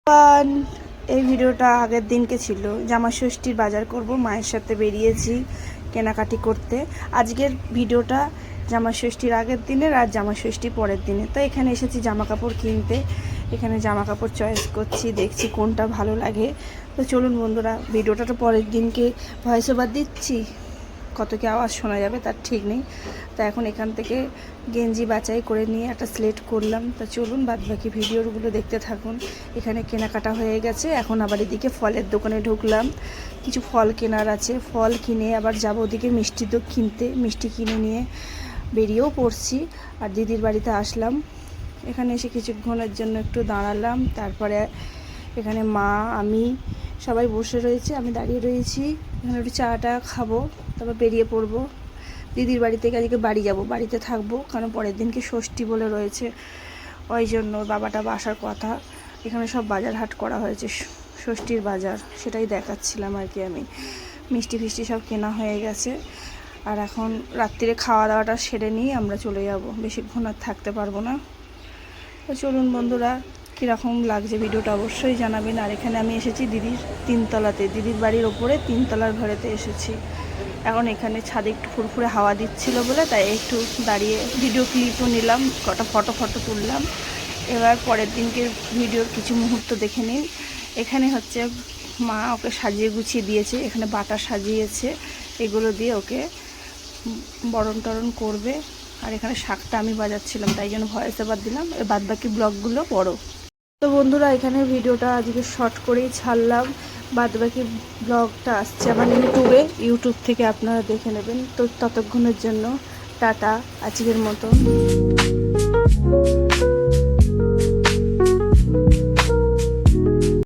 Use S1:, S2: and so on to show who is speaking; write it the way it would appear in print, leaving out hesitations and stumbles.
S1: পান এই ভিডিওটা আগের দিনকে ছিল। জামা ষষ্ঠীর বাজার করব, মায়ের সাথে বেরিয়েছি কেনাকাটি করতে। আজকের ভিডিওটা জামা ষষ্ঠীর আগের দিনের আর জামা ষষ্ঠী পরের দিনে। তো এখানে এসেছি জামা কাপড় কিনতে। এখানে জামা কাপড় চয়েস করছি, দেখছি কোনটা ভালো লাগে। তো চলুন বন্ধুরা, ভিডিওটা তো পরের দিনকে ভয়েস ওভার দিচ্ছি, কত কি আওয়াজ শোনা যাবে তার ঠিক নেই। তো এখন এখান থেকে গেঞ্জি বাছাই করে নিয়ে একটা সিলেক্ট করলাম। তা চলুন বাদবাকি ভিডিওগুলো দেখতে থাকুন। এখানে কেনাকাটা হয়ে গেছে, এখন আবার এদিকে ফলের দোকানে ঢুকলাম। কিছু ফল কেনার আছে, ফল কিনে আবার যাবো ওদিকে মিষ্টি তো কিনতে। মিষ্টি কিনে নিয়ে বেরিয়েও পড়ছি। আর দিদির বাড়িতে আসলাম, এখানে এসে কিছুক্ষণের জন্য একটু দাঁড়ালাম। তারপরে এখানে মা আমি সবাই বসে রয়েছে, আমি দাঁড়িয়ে রয়েছি। এখানে একটু চাটা খাবো, তারপর বেরিয়ে পড়বো দিদির বাড়ি থেকে। আজকে বাড়ি যাব, বাড়িতে থাকবো, কারণ পরের দিনকে ষষ্ঠী বলে রয়েছে, ওই জন্য বাবাটা আসার কথা। এখানে সব বাজার হাট করা হয়েছে, ষষ্ঠীর বাজার, সেটাই দেখাচ্ছিলাম আর কি। আমি মিষ্টি ফিষ্টি সব কেনা হয়ে গেছে। আর এখন রাত্রিরে খাওয়া দাওয়াটা সেরে নিয়ে আমরা চলে যাব, বেশিক্ষণ আর থাকতে পারবো না। তো চলুন বন্ধুরা, কীরকম লাগছে ভিডিওটা অবশ্যই জানাবেন। আর এখানে আমি এসেছি দিদির তিনতলাতে, দিদির বাড়ির ওপরে তিনতলার ঘরেতে এসেছি। এখন এখানে ছাদে একটু ফুরফুরে হাওয়া দিচ্ছিল বলে তাই একটু দাঁড়িয়ে ভিডিও ক্লিপও নিলাম, কটা ফটো তুললাম। এবার পরের দিনকে ভিডিওর কিছু মুহূর্ত দেখে নিন। এখানে হচ্ছে মা ওকে সাজিয়ে গুছিয়ে দিয়েছে, এখানে বাটা সাজিয়েছে, এগুলো দিয়ে ওকে বরণ টরণ করবে। আর এখানে শাকটা আমি বাজাচ্ছিলাম, তাই জন্য ভয়েস ওভার দিলাম। বাদ বাকি ব্লগগুলো বড়। তো বন্ধুরা, এখানে ভিডিওটা আজকে শর্ট করেই ছাড়লাম। বাদ বাকি ব্লগটা আসছে আমার ইউটিউব থেকে, আপনারা দেখে নেবেন। তো ততক্ষণের জন্য টাটা আজকের মতো।